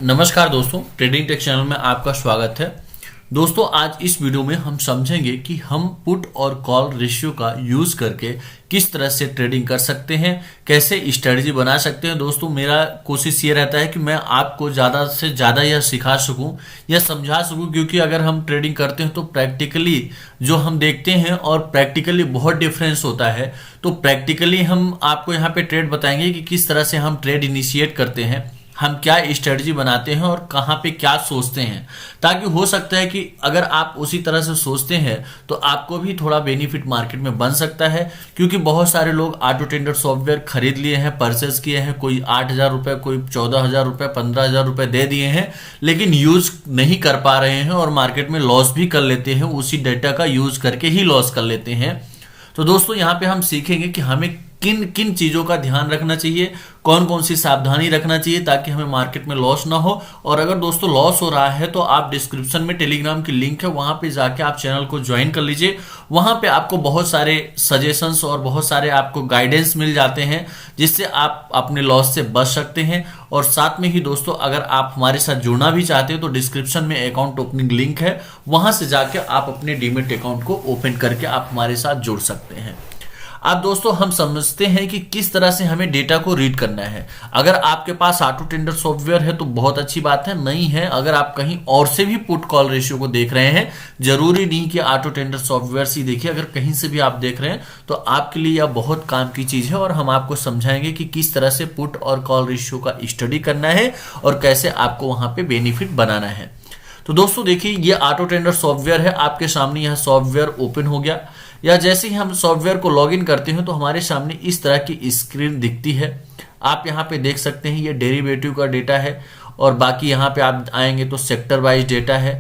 नमस्कार दोस्तों, trading take channel में आपका स्वागत है। दोस्तों, आज इस वीडियो में हम समझेंगे कि हम पुट और कॉल रेशियो का यूज करके किस तरह से ट्रेडिंग कर सकते हैं, कैसे स्ट्रेटजी बना सकते हैं। दोस्तों, मेरा कोशिश ये रहता है कि मैं आपको ज़्यादा से ज़्यादा यह सिखा सकूं या समझा सकूं, क्योंकि अगर हम ट्रेडिंग करते हैं तो प्रैक्टिकली जो हम देखते हैं और प्रैक्टिकली बहुत डिफरेंस होता है। तो प्रैक्टिकली हम आपको यहाँ पे ट्रेड बताएंगे कि किस तरह से हम ट्रेड इनिशिएट करते हैं, हम क्या स्ट्रेटजी बनाते हैं और कहाँ पे क्या सोचते हैं, ताकि हो सकता है कि अगर आप उसी तरह से सोचते हैं तो आपको भी थोड़ा बेनिफिट मार्केट में बन सकता है। क्योंकि बहुत सारे लोग ऑटो ट्रेडर सॉफ्टवेयर खरीद लिए हैं, परचेस किए हैं, कोई 8,000 रुपये, कोई 14,000 रुपये, 15,000 रुपये दे दिए हैं, लेकिन यूज नहीं कर पा रहे हैं और मार्केट में लॉस भी कर लेते हैं, उसी डेटा का यूज करके ही लॉस कर लेते हैं। तो दोस्तों, यहाँ पे हम सीखेंगे कि हमें किन किन चीज़ों का ध्यान रखना चाहिए, कौन कौन सी सावधानी रखना चाहिए ताकि हमें मार्केट में लॉस ना हो। और अगर दोस्तों लॉस हो रहा है तो आप डिस्क्रिप्शन में टेलीग्राम की लिंक है, वहां पे जाके आप चैनल को ज्वाइन कर लीजिए। वहां पे आपको बहुत सारे सजेशंस और बहुत सारे आपको गाइडेंस मिल जाते हैं, जिससे आप अपने लॉस से बच सकते हैं। और साथ में ही दोस्तों, अगर आप हमारे साथ जुड़ना भी चाहते हैं तो डिस्क्रिप्शन में अकाउंट ओपनिंग लिंक है, वहां से जाके आप अपने डीमेट अकाउंट को ओपन करके आप हमारे साथ जुड़ सकते हैं। अब दोस्तों, हम समझते हैं कि किस तरह से हमें डेटा को रीड करना है। अगर आपके पास ऑटो ट्रेडर सॉफ्टवेयर है तो बहुत अच्छी बात है, नहीं है अगर आप कहीं और से भी पुट कॉल रेशियो को देख रहे हैं, जरूरी नहीं कि ऑटो ट्रेडर सॉफ्टवेयर से देखिए, अगर कहीं से भी आप देख रहे हैं तो आपके लिए यह बहुत काम की चीज है और हम आपको समझाएंगे कि किस तरह से पुट और कॉल रेशियो का स्टडी करना है और कैसे आपको वहां पे बेनिफिट बनाना है। तो दोस्तों देखिए, ये ऑटो ट्रेडर सॉफ्टवेयर है, आपके सामने यह सॉफ्टवेयर ओपन हो गया, या जैसे ही हम सॉफ्टवेयर को लॉगिन करते हैं तो हमारे सामने इस तरह की स्क्रीन दिखती है। आप यहाँ पे देख सकते हैं ये डेरिवेटिव का डेटा है, और बाकी यहाँ पे आप आएंगे तो सेक्टर वाइज डेटा है,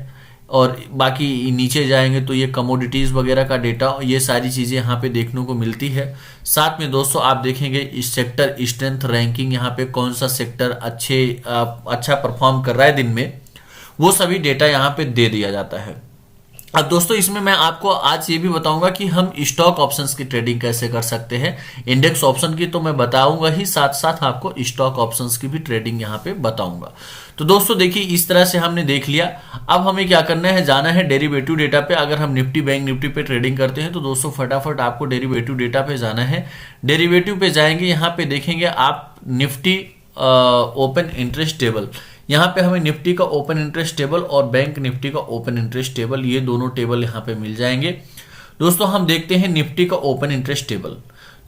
और बाकी नीचे जाएंगे तो ये कमोडिटीज वगैरह का डेटा, ये सारी चीजें यहाँ पे देखने को मिलती है। साथ में दोस्तों आप देखेंगे इस सेक्टर स्ट्रेंथ रैंकिंग, यहाँ पे कौन सा सेक्टर अच्छा परफॉर्म कर रहा है दिन में, वो सभी डेटा यहाँ पे दे दिया जाता है। अब दोस्तों, इसमें मैं आपको आज ये भी बताऊंगा कि हम स्टॉक ऑप्शंस की ट्रेडिंग कैसे कर सकते हैं। इंडेक्स ऑप्शन की तो मैं बताऊंगा ही, साथ साथ आपको स्टॉक ऑप्शंस की भी ट्रेडिंग यहाँ पे बताऊंगा। तो दोस्तों देखिए, इस तरह से हमने देख लिया। अब हमें क्या करना है, जाना है डेरिवेटिव डेटा पे। अगर हम निफ्टी बैंक निफ्टी पे ट्रेडिंग करते हैं तो दोस्तों फटाफट आपको डेरिवेटिव डेटा पे जाना है। डेरिवेटिव पे जाएंगे, यहाँ पे देखेंगे आप निफ्टी ओपन इंटरेस्ट टेबल। यहाँ पे हमें निफ्टी का ओपन इंटरेस्ट टेबल और बैंक निफ्टी का ओपन इंटरेस्ट टेबल, ये दोनों टेबल यहाँ पे मिल जाएंगे। दोस्तों हम देखते हैं निफ्टी का ओपन इंटरेस्ट टेबल।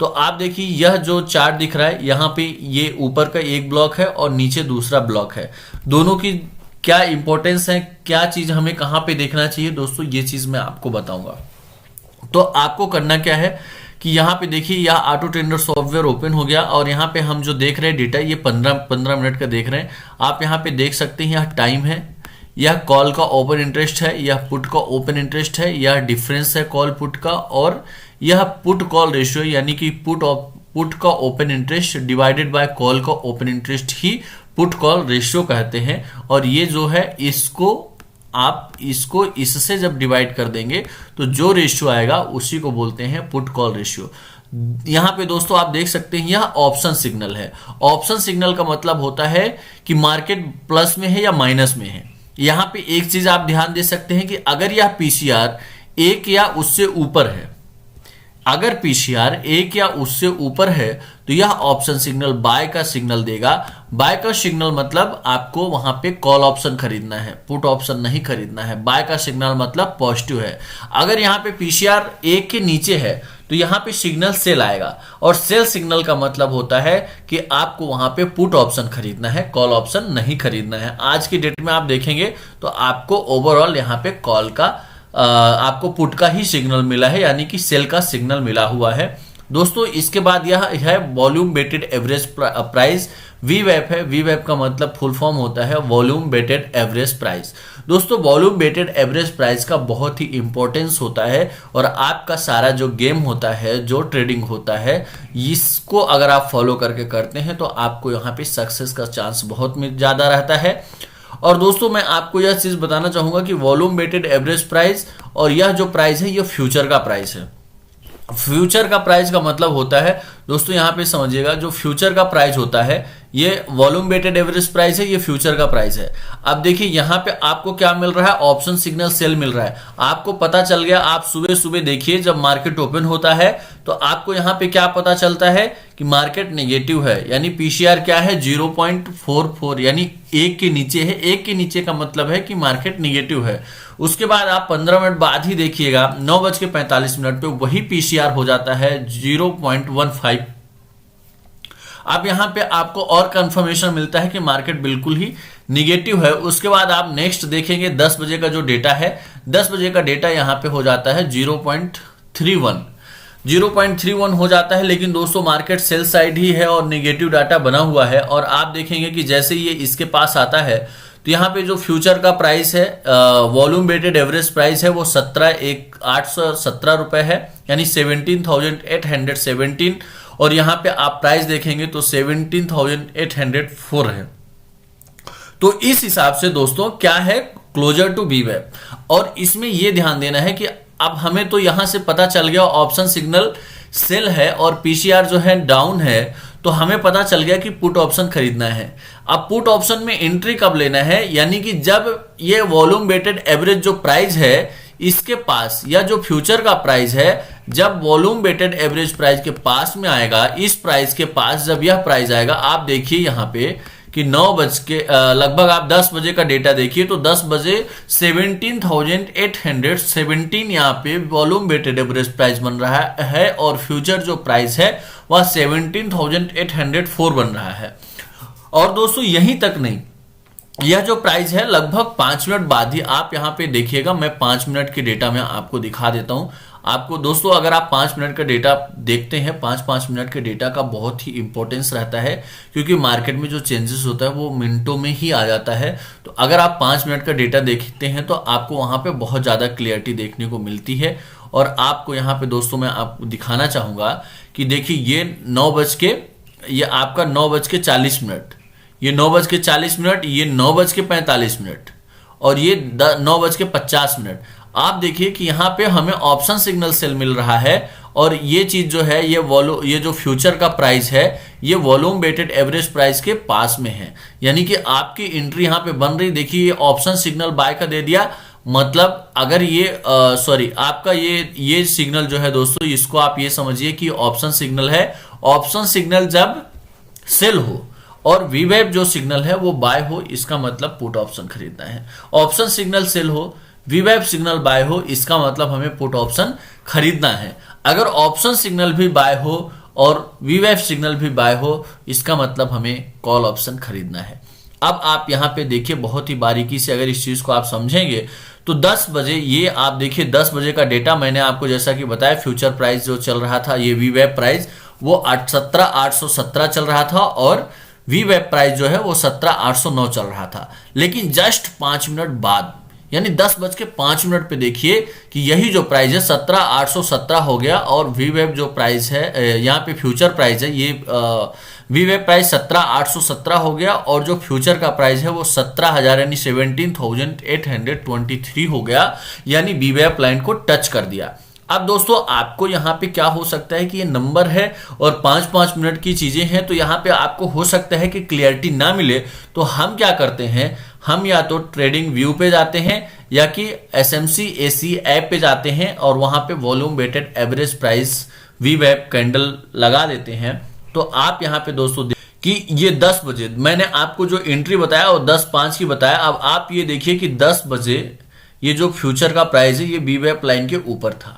तो आप देखिए, यह जो चार्ट दिख रहा है, यहाँ पे ये ऊपर का एक ब्लॉक है और नीचे दूसरा ब्लॉक है। दोनों की क्या इंपॉर्टेंस है, क्या चीज हमें कहाँ पे देखना चाहिए, दोस्तों ये चीज मैं आपको बताऊंगा। तो आपको करना क्या है कि यहाँ पे देखिए, यह ऑटो ट्रेडर सॉफ्टवेयर ओपन हो गया, और यहाँ पे हम जो देख रहे हैं डेटा, ये 15 मिनट का देख रहे हैं। आप यहाँ पे देख सकते हैं, यह टाइम है, यह कॉल का ओपन इंटरेस्ट है, यह पुट का ओपन इंटरेस्ट है, यह डिफरेंस है कॉल पुट का, और यह पुट कॉल रेशियो, यानी कि पुट का open interest divided by call का ओपन इंटरेस्ट ही पुट कॉल रेशियो कहते हैं। और ये जो है, आप इसको इससे जब डिवाइड कर देंगे तो जो रेशियो आएगा उसी को बोलते हैं पुट कॉल रेशियो। यहां पे दोस्तों आप देख सकते हैं, यह ऑप्शन सिग्नल है। ऑप्शन सिग्नल का मतलब होता है कि मार्केट प्लस में है या माइनस में है। यहां पे एक चीज आप ध्यान दे सकते हैं कि अगर यह पीसीआर 1 या उससे ऊपर है, अगर पीसीआर 1 या उससे ऊपर है तो यह ऑप्शन सिग्नल बाय का सिग्नल देगा। बाय का सिग्नल मतलब आपको वहां पे कॉल ऑप्शन खरीदना है, पुट ऑप्शन नहीं खरीदना है। बाय का सिग्नल मतलब पॉजिटिव है। अगर यहाँ पे पीसीआर 1 के नीचे है तो यहाँ पे सिग्नल सेल आएगा, और सेल सिग्नल का मतलब होता है कि आपको वहां पे पुट ऑप्शन खरीदना है, कॉल ऑप्शन नहीं खरीदना है। आज की डेट में आप देखेंगे तो आपको ओवरऑल यहाँ पे कॉल का आपको पुट का ही सिग्नल मिला है, यानी कि सेल का सिग्नल मिला हुआ है। दोस्तों इसके बाद यह है वॉल्यूम वेटेड एवरेज प्राइस, वीवैप है। वीवैप का मतलब फुल फॉर्म होता है वॉल्यूम वेटेड एवरेज प्राइस। दोस्तों वॉल्यूम वेटेड एवरेज प्राइस का बहुत ही इंपॉर्टेंस होता है, और आपका सारा जो गेम होता है, जो ट्रेडिंग होता है, इसको अगर आप फॉलो करके करते हैं तो आपको यहाँ पे सक्सेस का चांस बहुत ज्यादा रहता है। और दोस्तों मैं आपको यह चीज बताना चाहूंगा कि वॉल्यूम वेटेड एवरेज प्राइस और यह जो प्राइस है, यह फ्यूचर का प्राइस है। फ्यूचर का प्राइस का मतलब होता है दोस्तों, यहाँ पे समझिएगा, जो फ्यूचर का प्राइस होता है ये वॉल्यूम वेटेड एवरेज प्राइस है, ये फ्यूचर का प्राइस है। अब देखिए यहाँ पे आपको क्या मिल रहा है, ऑप्शन सिग्नल सेल मिल रहा है। आपको पता चल गया, आप सुबह सुबह देखिए जब मार्केट ओपन होता है तो आपको यहाँ पे क्या पता चलता है कि मार्केट नेगेटिव है, यानी पीसीआर क्या है 0.44, यानी 1 के नीचे है। 1 के नीचे का मतलब है कि मार्केट नेगेटिव है। उसके बाद आप 15 मिनट बाद ही देखिएगा 9:45 पे वही पीसीआर हो जाता है 0.15। अब यहां पे आपको और कंफर्मेशन मिलता है कि मार्केट बिल्कुल ही निगेटिव है। उसके बाद आप नेक्स्ट देखेंगे 10 बजे का जो डेटा है, 10 बजे का डेटा यहां पे हो जाता है 0.31 हो जाता है। लेकिन दोस्तों मार्केट सेल साइड ही है और निगेटिव डाटा बना हुआ है। और आप देखेंगे कि जैसे ये इसके पास आता है तो यहाँ पे जो फ्यूचर का प्राइस है, वॉल्यूम वेटेड एवरेज प्राइस है, वो 17,817 रुपए है, यानी 17,817। और यहाँ पे आप प्राइस देखेंगे तो 17,804 है। तो इस हिसाब से दोस्तों क्या है, क्लोजर टू वीवेप। और इसमें यह ध्यान देना है कि अब हमें तो यहां से पता चल गया ऑप्शन सिग्नल सेल है और पीसीआर जो है डाउन है, तो हमें पता चल गया कि पुट ऑप्शन खरीदना है। अब पुट ऑप्शन में एंट्री कब लेना है, यानी कि जब ये वॉल्यूम वेटेड एवरेज जो प्राइस है इसके पास, या जो फ्यूचर का प्राइस है जब वॉल्यूम वेटेड एवरेज प्राइस के पास में आएगा, इस प्राइस के पास जब यह प्राइस आएगा, आप देखिए यहां पे कि 9 बज के लगभग आप 10 बजे का डेटा देखिए तो 10 बजे 17,817 यहाँ पे वॉल्यूम वेटेड एवरेज प्राइस बन रहा है और फ्यूचर जो प्राइस है वह 17,804 बन रहा है। और दोस्तों यहीं तक नहीं, यह जो प्राइस है लगभग 5 मिनट बाद ही आप यहाँ पे देखिएगा, मैं 5 मिनट के डेटा में आपको दिखा देता हूं। आपको दोस्तों अगर आप 5 मिनट का डेटा देखते हैं, 5-5 मिनट के डेटा का बहुत ही इंपॉर्टेंस रहता है, क्योंकि मार्केट में जो चेंजेस होता है वो मिनटों में ही आ जाता है। तो अगर आप 5 मिनट का डेटा देखते हैं तो आपको वहां पे बहुत ज्यादा क्लियरिटी देखने को मिलती है। और आपको यहाँ पे दोस्तों मैं आपको दिखाना चाहूंगा कि देखिए ये 9 बज के, ये आपका 9:40, ये 9:40, ये 9:45 और ये 9:50। आप देखिए कि यहाँ पे हमें ऑप्शन सिग्नल सेल मिल रहा है और ये चीज जो है ये जो फ्यूचर का प्राइस है ये वॉल्यूम वेटेड एवरेज प्राइस के पास में है, यानी कि आपकी एंट्री यहाँ पे बन रही। देखिए ये ऑप्शन सिग्नल बाय का दे दिया, मतलब अगर ये आपका ये सिग्नल जो है दोस्तों, इसको आप ये समझिए कि ऑप्शन सिग्नल है। ऑप्शन सिग्नल जब सेल हो और वीवेप जो सिग्नल है वो बाय हो, इसका मतलब पुट ऑप्शन खरीदना है। ऑप्शन सिग्नल सेल हो, वीवेप सिग्नल बाय हो, इसका मतलब हमें पुट ऑप्शन खरीदना है। अगर ऑप्शन सिग्नल भी बाय हो और वीवेप सिग्नल भी बाय हो, इसका मतलब हमें कॉल ऑप्शन खरीदना है। अब आप यहां पे देखिए बहुत ही बारीकी से, अगर इस चीज को आप समझेंगे तो 10 बजे ये आप देखिए 10 बजे का डेटा मैंने आपको जैसा कि बताया, फ्यूचर प्राइस जो चल रहा था ये वीवेप प्राइस वो 17,817 चल रहा था और वीवेप प्राइस जो है वो 17,809 चल रहा था। लेकिन जस्ट 5 मिनट बाद यानी 10:05 पे देखिए कि यही जो प्राइस है 17,817 हो गया और वीवेप जो प्राइस है यहाँ पे फ्यूचर प्राइस है, ये वीवेप प्राइस 17,817 हो गया और जो फ्यूचर का प्राइस है वो 17,000 यानी 17,823 हो गया, यानी वीवेप लाइन को टच कर दिया। अब दोस्तों आपको यहाँ पे क्या हो सकता है कि ये नंबर है और 5-5 मिनट की चीजें हैं, तो यहाँ पे आपको हो सकता है कि क्लियरिटी ना मिले। तो हम क्या करते हैं, हम या तो ट्रेडिंग व्यू पे जाते हैं या कि SMC AC ऐप पे जाते हैं और वहां पे वॉल्यूम वेटेड एवरेज प्राइस वीवेप कैंडल लगा देते हैं। तो आप यहाँ पे दोस्तों कि ये 10 बजे मैंने आपको जो एंट्री बताया और 10:05 की बताया। अब आप ये देखिए कि 10 बजे ये जो फ्यूचर का प्राइस है ये वीवेप लाइन के ऊपर था,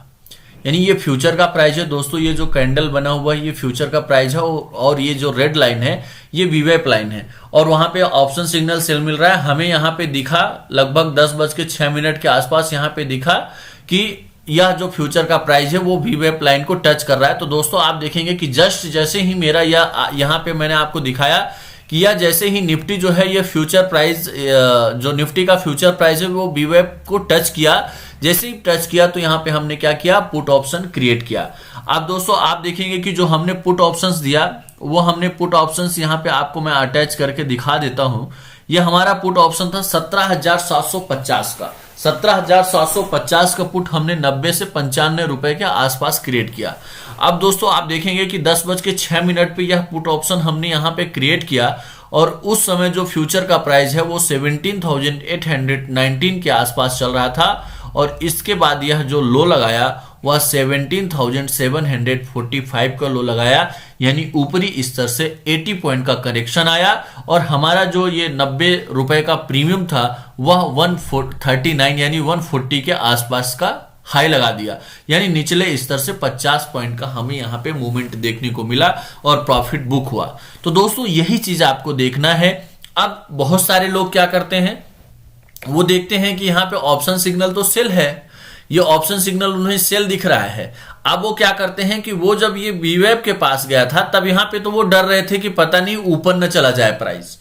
यानी ये फ्यूचर का प्राइस है दोस्तों। ये जो कैंडल बना हुआ है ये फ्यूचर का प्राइस है और ये जो रेड लाइन है ये वीवेप लाइन है और वहां पे ऑप्शन सिग्नल सेल मिल रहा है। हमें यहाँ पे दिखा लगभग 10:06 के आसपास यहाँ पे दिखा कि यह जो फ्यूचर का प्राइस है वो वीवेप लाइन को टच कर रहा है। तो दोस्तों आप देखेंगे कि जस्ट जैसे ही मेरा यहाँ पे मैंने आपको दिखाया कि यह जैसे ही निफ्टी जो है ये फ्यूचर प्राइस, जो निफ्टी का फ्यूचर प्राइस है वो वीवेप को टच किया। जैसे ही टच किया तो यहाँ पे हमने क्या किया, पुट ऑप्शन क्रिएट किया। अब दोस्तों आप देखेंगे कि जो हमने पुट ऑप्शंस दिया वो हमने पुट ऑप्शंस यहाँ पे आपको मैं अटैच करके दिखा देता हूं। ये हमारा पुट ऑप्शन था 17,750 का, 17,750 का पुट हमने 90 से 95 रुपए के आसपास क्रिएट किया। अब दोस्तों आप देखेंगे कि 10:06 पे यह पुट ऑप्शन हमने यहाँ पे क्रिएट किया और उस समय जो फ्यूचर का प्राइस है वो 17,819 के आसपास चल रहा था और इसके बाद यह जो लो लगाया वह 17,745 का लो लगाया, यानी ऊपरी स्तर से 80 पॉइंट का करेक्शन आया और हमारा जो ये 90 रुपए का प्रीमियम था वह 139 यानी 140 के आसपास का हाई लगा दिया, यानी निचले स्तर से 50 पॉइंट का हमें यहाँ पे मूवमेंट देखने को मिला और प्रॉफिट बुक हुआ। तो दोस्तों यही चीज आपको देखना है। अब बहुत सारे लोग क्या करते हैं, वो देखते हैं कि यहाँ पे ऑप्शन सिग्नल तो सेल है, ये ऑप्शन सिग्नल उन्हें सेल दिख रहा है। अब वो क्या करते हैं कि वो जब ये वीवेब के पास गया था तब यहाँ पे तो वो डर रहे थे कि पता नहीं ऊपर न चला जाए प्राइस,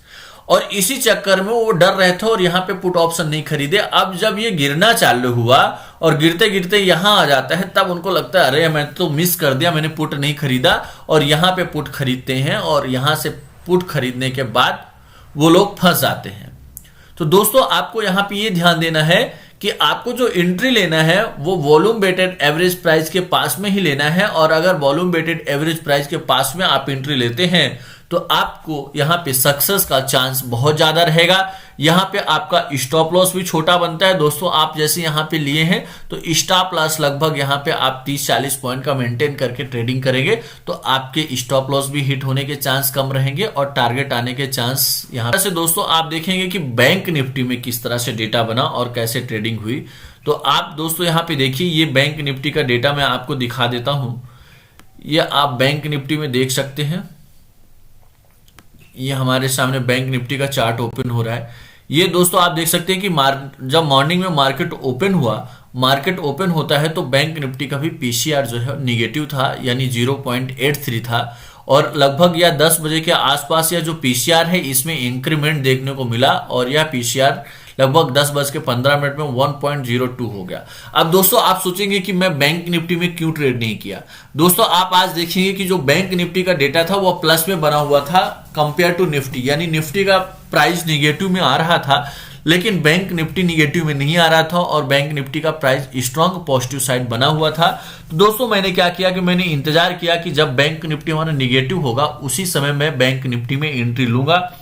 और इसी चक्कर में वो डर रहे थे और यहाँ पे पुट ऑप्शन नहीं खरीदे। अब जब ये गिरना चालू हुआ और गिरते गिरते यहां आ जाता है तब उनको लगता है अरे मैं तो मिस कर दिया, मैंने पुट नहीं खरीदा, और यहाँ पे पुट खरीदते हैं और यहां से पुट खरीदने के बाद वो लोग फंस जाते हैं। तो दोस्तों आपको यहाँ पे ये ध्यान देना है कि आपको जो एंट्री लेना है वो वॉल्यूम वेटेड एवरेज प्राइस के पास में ही लेना है, और अगर वॉल्यूम वेटेड एवरेज प्राइस के पास में आप एंट्री लेते हैं तो आपको यहाँ पे सक्सेस का चांस बहुत ज्यादा रहेगा। यहाँ पे आपका स्टॉप लॉस भी छोटा बनता है। दोस्तों आप जैसे यहाँ पे लिए हैं तो स्टॉप लॉस लगभग यहाँ पे आप 30-40 पॉइंट का मेंटेन करके ट्रेडिंग करेंगे तो आपके स्टॉप लॉस भी हिट होने के चांस कम रहेंगे और टारगेट आने के चांस यहाँ से। दोस्तों आप देखेंगे कि बैंक निफ्टी में किस तरह से डेटा बना और कैसे ट्रेडिंग हुई। तो आप दोस्तों यहाँ पे देखिए, ये बैंक निफ्टी का डेटा मैं आपको दिखा देता हूं। ये आप बैंक निफ्टी में देख सकते हैं, ये हमारे सामने बैंक निफ्टी का चार्ट ओपन हो रहा है। ये दोस्तों आप देख सकते हैं कि जब मॉर्निंग में मार्केट ओपन हुआ, मार्केट ओपन होता है तो बैंक निफ्टी का भी पीसीआर जो है निगेटिव था, यानी 0.83 था, और लगभग या 10 बजे के आसपास यह जो पीसीआर है इसमें इंक्रीमेंट देखने को मिला और यह पीसीआर लगभग 10:15 में 1.02 हो गया। अब दोस्तों आप सोचेंगे कि मैं बैंक निफ्टी में क्यों ट्रेड नहीं किया। दोस्तों आप आज देखेंगे कि जो बैंक निफ्टी का डेटा था वो प्लस में बना हुआ था कंपेयर टू निफ्टी, यानी निफ्टी का प्राइस निगेटिव में आ रहा था लेकिन बैंक निफ्टी निगेटिव में नहीं आ रहा था और बैंक निफ्टी का प्राइस स्ट्रॉन्ग पॉजिटिव साइड बना हुआ था। तो दोस्तों मैंने क्या किया कि मैंने इंतजार किया कि जब बैंक निफ्टी हमारा निगेटिव होगा उसी समय मैं बैंक निफ्टी में एंट्री लूंगा,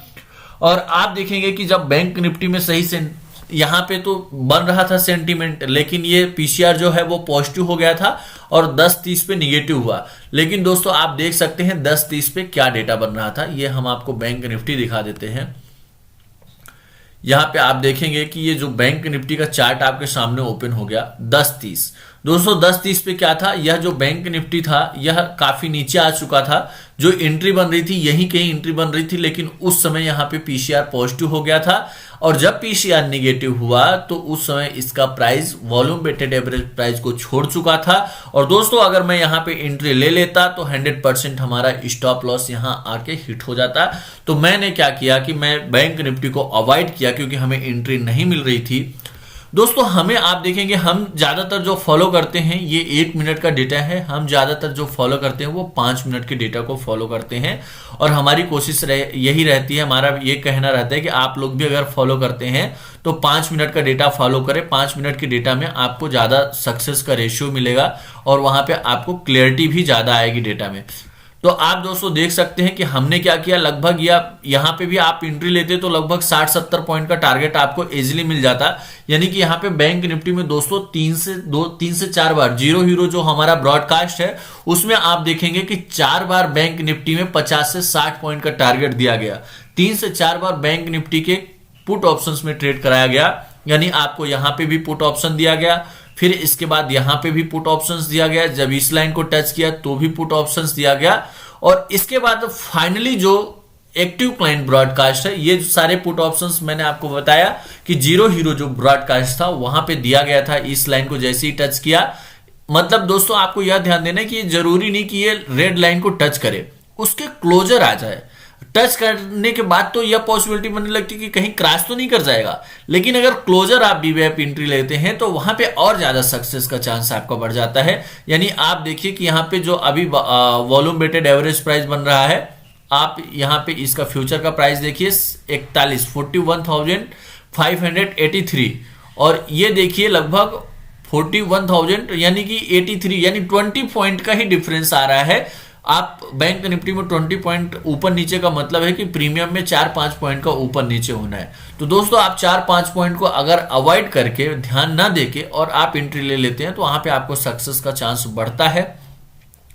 और आप देखेंगे कि जब बैंक निफ्टी में सही से यहाँ पे तो बन रहा था सेंटीमेंट, लेकिन ये पीसीआर जो है वो पॉजिटिव हो गया था और 10:30 पे निगेटिव हुआ। लेकिन दोस्तों आप देख सकते हैं 10:30 पे क्या डेटा बन रहा था, ये हम आपको बैंक निफ्टी दिखा देते हैं। यहाँ पे आप देखेंगे कि ये जो बैंक निफ्टी का चार्ट आपके सामने ओपन हो गया 10:30। दोस्तों 10:30 पे क्या था, यह जो बैंक निफ्टी था यह काफी नीचे आ चुका था। जो एंट्री बन रही थी यहीं कहीं एंट्री बन रही थी, लेकिन उस समय यहाँ पे पीसीआर पॉजिटिव हो गया था, और जब पीसीआर निगेटिव हुआ तो उस समय इसका price volume weighted average price को छोड़ चुका था। और दोस्तों अगर मैं यहाँ पे एंट्री ले लेता तो 100% हमारा स्टॉप लॉस यहाँ आके हिट हो जाता। तो मैंने क्या किया कि मैं बैंक निफ्टी को अवॉइड किया क्योंकि हमें एंट्री नहीं मिल रही थी। दोस्तों हमें आप देखेंगे हम ज्यादातर जो फॉलो करते हैं ये 1 मिनट का डेटा है, हम ज्यादातर जो फॉलो करते हैं वो 5 मिनट के डेटा को फॉलो करते हैं, और हमारी कोशिश यही रहती है, हमारा ये कहना रहता है कि आप लोग भी अगर फॉलो करते हैं तो 5 मिनट का डेटा फॉलो करें। 5 मिनट के डेटा में आपको ज्यादा सक्सेस का रेशियो मिलेगा और वहां पे आपको क्लियरिटी भी ज्यादा आएगी डेटा में। तो आप दोस्तों देख सकते हैं कि हमने क्या किया, लगभग या यहाँ पे भी आप एंट्री लेते तो लगभग 60-70 पॉइंट का टारगेट आपको इजीली मिल जाता। यानी कि यहाँ पे बैंक निफ्टी में दोस्तों 3 से 4 बार जीरो हीरो जो हमारा ब्रॉडकास्ट है उसमें आप देखेंगे कि 4 बार बैंक निफ्टी में 50 से 60 पॉइंट का टारगेट दिया गया। 3 से 4 बार बैंक निफ्टी के पुट ऑप्शंस में ट्रेड कराया गया, यानी आपको यहाँ पे भी पुट ऑप्शन दिया गया, फिर इसके बाद यहां पे भी पुट ऑप्शंस दिया गया, जब इस लाइन को टच किया तो भी पुट ऑप्शंस दिया गया, और इसके बाद फाइनली जो एक्टिव क्लाइंट ब्रॉडकास्ट है ये सारे पुट ऑप्शंस मैंने आपको बताया कि जीरो हीरो जो ब्रॉडकास्ट था वहां पे दिया गया था। इस लाइन को जैसे ही टच किया, मतलब दोस्तों आपको यह ध्यान देना है कि जरूरी नहीं कि ये रेड लाइन को टच करे, उसके क्लोजर आ जाए। टच करने के बाद तो यह पॉसिबिलिटी बनने लगती है कि कहीं क्रैश तो नहीं कर जाएगा, लेकिन अगर क्लोजर आप वीवेप एंट्री लेते हैं तो वहां पे और ज्यादा सक्सेस का चांस आपका बढ़ जाता है। यानी आप देखिए कि यहाँ पे जो अभी वॉल्यूम वेटेड एवरेज प्राइस बन रहा है, आप यहाँ पे इसका फ्यूचर का प्राइस देखिए 41,583, और ये देखिए लगभग 41,000 यानी कि 83 यानी 20 पॉइंट का ही डिफरेंस आ रहा है। आप बैंक निफ्टी में 20 पॉइंट ऊपर नीचे का मतलब है कि प्रीमियम में 4-5 पॉइंट का ऊपर नीचे होना है। तो दोस्तों आप 4-5 पॉइंट को अगर अवॉइड करके ध्यान ना देके और आप एंट्री ले लेते हैं तो वहां पे आपको सक्सेस का चांस बढ़ता है।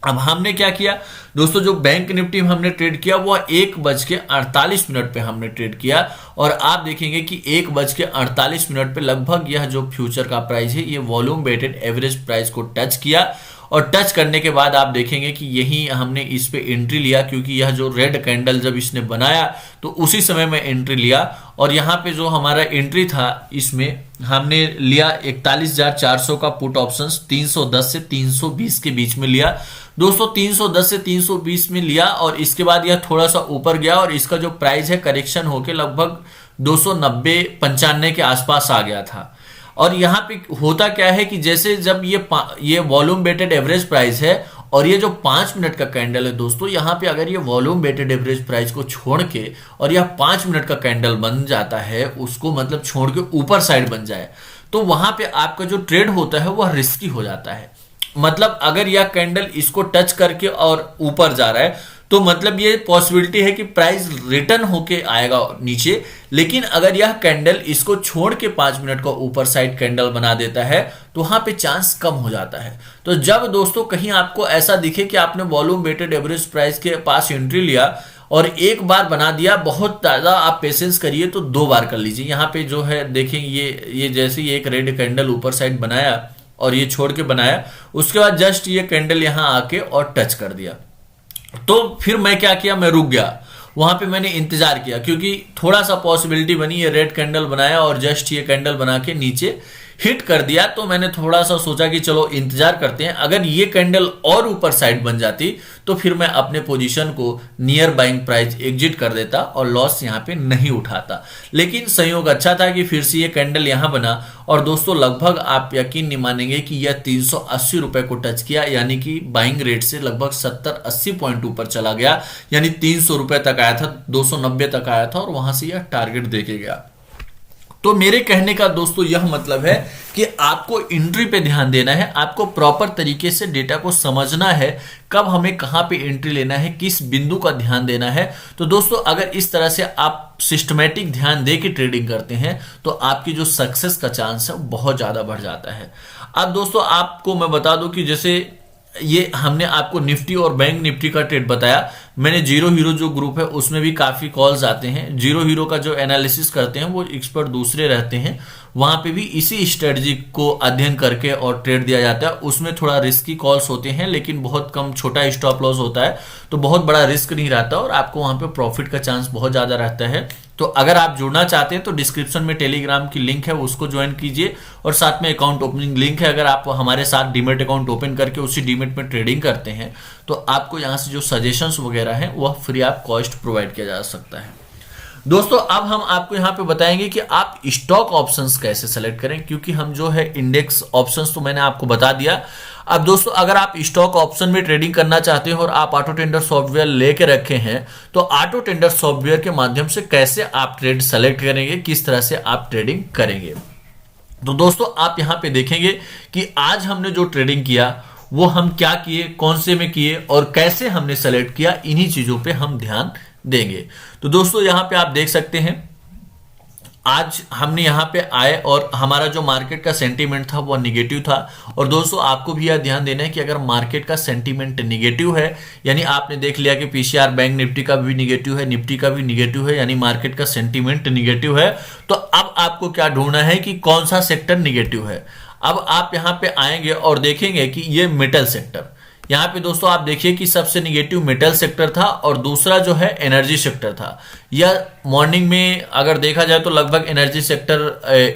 अब हमने क्या किया दोस्तों, जो बैंक निफ्टी में हमने ट्रेड किया वो 1:48 पे हमने ट्रेड किया और आप देखेंगे कि 1:48 पे लगभग यह जो फ्यूचर का प्राइस है ये वॉल्यूम वेटेड एवरेज प्राइस को टच किया और टच करने के बाद आप देखेंगे कि यही हमने इस पे एंट्री लिया, क्योंकि यह जो रेड कैंडल जब इसने बनाया तो उसी समय में एंट्री लिया और यहाँ पे जो हमारा एंट्री था इसमें हमने लिया 41,400 का पुट ऑप्शंस 310 से 320 के बीच में लिया दोस्तों। 310 से 320 में लिया और इसके बाद यह थोड़ा सा ऊपर गया और इसका जो प्राइस है करेक्शन होके लगभग 290-95 के आसपास आ गया था। और यहाँ पे होता क्या है कि जैसे जब ये वॉल्यूम वेटेड एवरेज प्राइस है और ये जो 5 मिनट का कैंडल है दोस्तों, यहाँ पे अगर ये वॉल्यूम वेटेड एवरेज प्राइस को छोड़ के और यह 5 मिनट का कैंडल बन जाता है, उसको मतलब छोड़ के ऊपर साइड बन जाए, तो वहां पे आपका जो ट्रेड होता है वह रिस्की हो जाता है। मतलब अगर यह कैंडल इसको टच करके और ऊपर जा रहा है तो मतलब ये पॉसिबिलिटी है कि प्राइस रिटर्न होके आएगा नीचे, लेकिन अगर यह कैंडल इसको छोड़ के 5 मिनट का ऊपर साइड कैंडल बना देता है तो वहां पे चांस कम हो जाता है। तो जब दोस्तों कहीं आपको ऐसा दिखे कि आपने वॉल्यूम वेटेड एवरेज प्राइस के पास एंट्री लिया और एक बार बना दिया, बहुत ज्यादा आप पेशेंस करिए तो 2 बार कर लीजिए। यहाँ पे जो है देखें ये जैसे ही एक रेड कैंडल ऊपर साइड बनाया और ये छोड़ के बनाया, उसके बाद जस्ट ये कैंडल यहां आके और टच कर दिया, तो फिर मैं क्या किया, मैं रुक गया। वहां पे मैंने इंतजार किया क्योंकि थोड़ा सा पॉसिबिलिटी बनी, ये रेड कैंडल बनाया और जस्ट ये कैंडल बना के नीचे हिट कर दिया, तो मैंने थोड़ा सा सोचा कि चलो इंतजार करते हैं। अगर ये कैंडल और ऊपर साइड बन जाती तो फिर मैं अपने पोजीशन को नियर बाइंग प्राइस एग्जिट कर देता और लॉस यहां पे नहीं उठाता। लेकिन संयोग अच्छा था कि फिर से ये कैंडल यहां बना और दोस्तों लगभग आप यकीन नहीं मानेंगे कि यह 380 रुपए को टच किया, यानी कि बाइंग रेट से लगभग 70-80 पॉइंट ऊपर चला गया, यानी 300 रुपए तक आया था, 290 तक आया था और वहां से यह टारगेट देके गया। तो मेरे कहने का दोस्तों यह मतलब है कि आपको एंट्री पे ध्यान देना है, आपको प्रॉपर तरीके से डेटा को समझना है, कब हमें कहां पे एंट्री लेना है, किस बिंदु का ध्यान देना है। तो दोस्तों अगर इस तरह से आप सिस्टमैटिक ध्यान दे के ट्रेडिंग करते हैं तो आपकी जो सक्सेस का चांस है बहुत ज्यादा बढ़ जाता है। अब दोस्तों आपको मैं बता दूं कि जैसे ये हमने आपको निफ्टी और बैंक निफ्टी का ट्रेड बताया, मैंने जीरो हीरो जो ग्रुप है उसमें भी काफी कॉल्स आते हैं। जीरो हीरो का जो एनालिसिस करते हैं वो एक्सपर्ट दूसरे रहते हैं, वहां पे भी इसी स्ट्रेटजी को अध्ययन करके और ट्रेड दिया जाता है। उसमें थोड़ा रिस्की कॉल्स होते हैं लेकिन बहुत कम, छोटा स्टॉप लॉस होता है, तो बहुत बड़ा रिस्क नहीं रहता और आपको वहां पे प्रॉफिट का चांस बहुत ज्यादा रहता है। तो अगर आप जुड़ना चाहते हैं तो डिस्क्रिप्शन में टेलीग्राम की लिंक है, उसको ज्वाइन कीजिए और साथ में अकाउंट ओपनिंग लिंक है। अगर आप हमारे साथ डीमेट अकाउंट ओपन करके उसी डीमेट में ट्रेडिंग करते हैं तो आपको यहाँ से जो सजेशंस वगैरह हैं वह फ्री ऑफ कॉस्ट प्रोवाइड किया जा सकता है। दोस्तों अब हम आपको यहाँ पे बताएंगे कि आप स्टॉक ऑप्शंस कैसे सेलेक्ट करें, क्योंकि हम जो है इंडेक्स ऑप्शंस तो मैंने आपको बता दिया। अब दोस्तों अगर आप स्टॉक ऑप्शन में ट्रेडिंग करना चाहते हैं और आप ऑटो टेंडर सॉफ्टवेयर लेके रखे हैं तो ऑटो टेंडर सॉफ्टवेयर के माध्यम से कैसे आप ट्रेड सेलेक्ट करेंगे, किस तरह से आप ट्रेडिंग करेंगे। तो दोस्तों आप यहाँ पे देखेंगे कि आज हमने जो ट्रेडिंग किया वो हम क्या किए, कौन से में किए और कैसे हमने सेलेक्ट किया, इन्हीं चीजों पे हम ध्यान देंगे। तो दोस्तों यहां पे आप देख सकते हैं आज हमने यहां पे आए और हमारा जो मार्केट का सेंटीमेंट था वो निगेटिव था। और दोस्तों आपको भी यह ध्यान देना है कि अगर मार्केट का सेंटीमेंट निगेटिव है, यानी आपने देख लिया कि पीसीआर बैंक निफ्टी का भी निगेटिव है, निफ्टी का भी निगेटिव है, यानी मार्केट का सेंटीमेंट निगेटिव है, तो अब आपको क्या ढूंढना है कि कौन सा सेक्टर निगेटिव है। अब आप यहां पे आएंगे और देखेंगे कि ये मेटल सेक्टर, यहां पे दोस्तों आप देखिए कि सबसे निगेटिव मेटल सेक्टर था और दूसरा जो है एनर्जी सेक्टर था। यह मॉर्निंग में अगर देखा जाए तो लगभग एनर्जी सेक्टर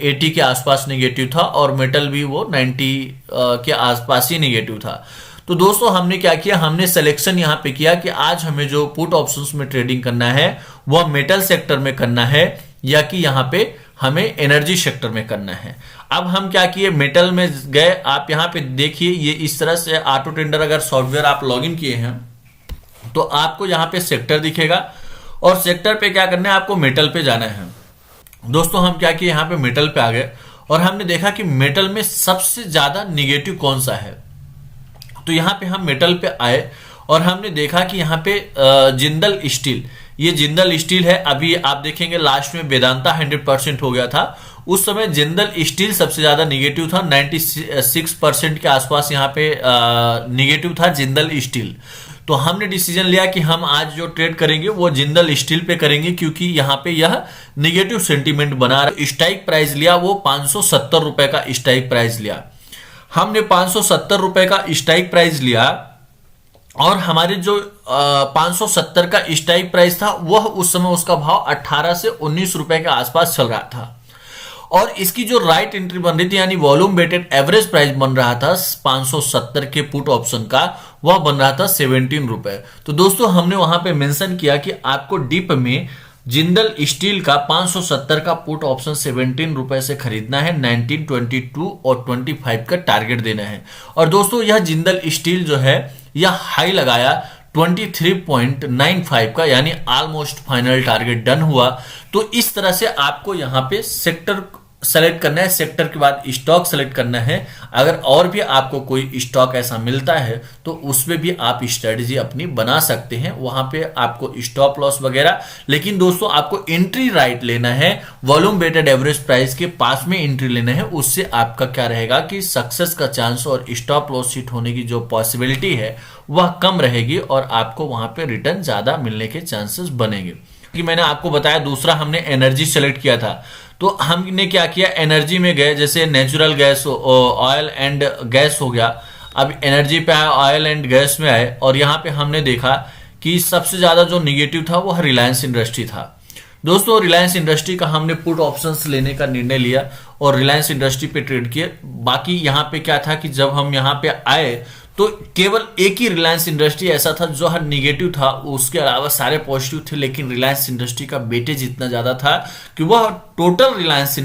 80 के आसपास निगेटिव था और मेटल भी वो 90 के आसपास ही निगेटिव था। तो दोस्तों हमने क्या किया, हमने सिलेक्शन यहां पे किया कि आज हमें जो पुट ऑप्शंस में ट्रेडिंग करना है वह मेटल सेक्टर में करना है या कि यहां पे हमें एनर्जी सेक्टर में करना है। अब हम क्या किए, मेटल में गए। आप यहां पे देखिए ये इस तरह से ऑटो टेंडर अगर सॉफ्टवेयर आप लॉगिन किए हैं तो आपको यहां पे सेक्टर दिखेगा और सेक्टर पे क्या करना है, आपको मेटल पे जाना है। दोस्तों हम क्या किए, यहां पे मेटल पे आ गए और हमने देखा कि मेटल में सबसे ज्यादा निगेटिव कौन सा है। तो यहां पे हम मेटल पे आए और हमने देखा कि यहाँ पे जिंदल स्टील, ये जिंदल स्टील है। अभी आप देखेंगे लास्ट में वेदांता 100% हो गया था, उस समय जिंदल स्टील सबसे ज्यादा निगेटिव था, 96% के आसपास यहाँ पे निगेटिव था जिंदल स्टील। तो हमने डिसीजन लिया कि हम आज जो ट्रेड करेंगे वो जिंदल स्टील पे करेंगे, क्योंकि यहाँ पे यह निगेटिव सेंटीमेंट बना रहा है। स्ट्राइक प्राइस लिया वो 570 रुपए का स्ट्राइक प्राइस लिया, हमने 570 रुपए का स्ट्राइक प्राइस लिया और हमारे जो 570 का स्ट्राइक प्राइस था वह उस समय उसका भाव 18 से 19 रुपए के आसपास चल रहा था। और इसकी जो राइट एंट्री बन रही थी यानी वॉल्यूम वेटेड एवरेज प्राइस बन रहा था 570 के पुट ऑप्शन का, वह बन रहा था 17 रुपए। तो दोस्तों हमने वहां पे मेंशन किया कि आपको डिप में जिंदल स्टील का 570 का पुट ऑप्शन 17 रुपए से खरीदना है, 19, 22 और 25 का टारगेट देना है। और दोस्तों यह जिंदल स्टील जो है यह हाई लगाया 23.95 का, यानी ऑलमोस्ट फाइनल टारगेट डन हुआ। तो इस तरह से आपको यहां पे सेक्टर सेलेक्ट करना है, सेक्टर के बाद स्टॉक सेलेक्ट करना है। अगर और भी आपको कोई स्टॉक ऐसा मिलता है तो उसमें भी आप स्ट्रेटजी अपनी बना सकते हैं, वहां पे आपको स्टॉप लॉस वगैरह। लेकिन दोस्तों आपको एंट्री राइट लेना है, वॉल्यूम वेटेड एवरेज प्राइस के पास में एंट्री लेना है, उससे आपका क्या रहेगा कि सक्सेस का चांस और स्टॉप लॉस हिट होने की जो पॉसिबिलिटी है वह कम रहेगी और आपको वहां पे रिटर्न ज्यादा मिलने के चांसेस बनेंगे। कि मैंने आपको बताया दूसरा हमने एनर्जी सेलेक्ट किया था, तो हमने क्या किया, एनर्जी में गए, जैसे natural gas, oil and gas हो गया। अब एनर्जी पे आए, ऑयल एंड गैस में आए और यहां पे हमने देखा कि सबसे ज्यादा जो निगेटिव था वह रिलायंस इंडस्ट्री था। दोस्तों रिलायंस इंडस्ट्री का हमने पुट ऑप्शंस लेने का निर्णय लिया और रिलायंस इंडस्ट्री पे ट्रेड किए। बाकी यहां पे क्या था कि जब हम यहां पे आए तो केवल एक ही रिलायंस इंडस्ट्री ऐसा था जो हर निगेटिव था, उसके अलावा सारे पॉजिटिव थे। लेकिन रिलायंस इंडस्ट्री का वेटेज इतना ज्यादा था कि वह टोटल रिलायंस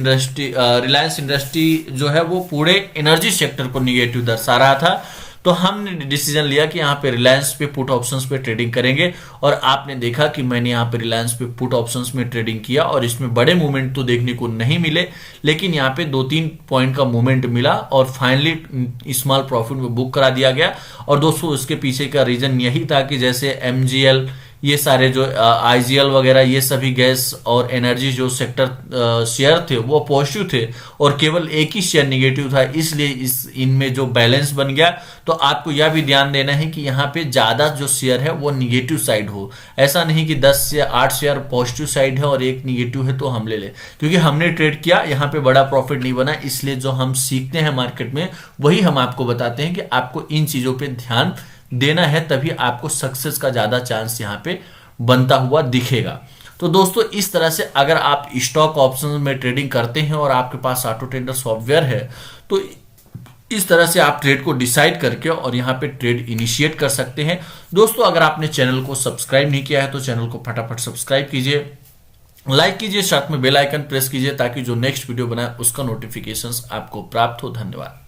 इंडस्ट्री जो है वो पूरे एनर्जी सेक्टर को निगेटिव दर्शा रहा था। तो हमने डिसीजन लिया कि यहाँ पे रिलायंस पे पुट ऑप्शंस पे ट्रेडिंग करेंगे और आपने देखा कि मैंने यहाँ पे रिलायंस पे पुट ऑप्शंस में ट्रेडिंग किया और इसमें बड़े मूवमेंट तो देखने को नहीं मिले, लेकिन यहाँ पे 2-3 पॉइंट का मूवमेंट मिला और फाइनली स्मॉल प्रॉफिट में बुक करा दिया गया। और दोस्तों उसके पीछे का रीजन यही था कि जैसे MGL, ये सारे जो IGL वगैरह ये सभी गैस और एनर्जी जो सेक्टर शेयर थे वो पॉजिटिव थे और केवल एक ही शेयर निगेटिव था, इसलिए इनमें जो बैलेंस बन गया। तो आपको यह भी ध्यान देना है कि यहाँ पे ज्यादा जो शेयर है वो निगेटिव साइड हो, ऐसा नहीं कि 10 से 8 शेयर पॉजिटिव साइड है और एक निगेटिव है तो हम ले ले। क्योंकि हमने ट्रेड किया, यहाँ पे बड़ा प्रॉफिट नहीं बना, इसलिए जो हम सीखते हैं मार्केट में वही हम आपको बताते हैं कि आपको इन चीजों पे ध्यान देना है, तभी आपको सक्सेस का ज्यादा चांस यहाँ पे बनता हुआ दिखेगा। तो दोस्तों इस तरह से अगर आप स्टॉक ऑप्शन में ट्रेडिंग करते हैं और आपके पास ऑटो ट्रेडर सॉफ्टवेयर है तो इस तरह से आप ट्रेड को डिसाइड करके और यहाँ पे ट्रेड इनिशिएट कर सकते हैं। दोस्तों अगर आपने चैनल को सब्सक्राइब नहीं किया है तो चैनल को फटाफट सब्सक्राइब कीजिए, लाइक कीजिए, साथ में बेल आइकन प्रेस कीजिए ताकि जो नेक्स्ट वीडियो बनाए उसका नोटिफिकेशंस आपको प्राप्त हो। धन्यवाद।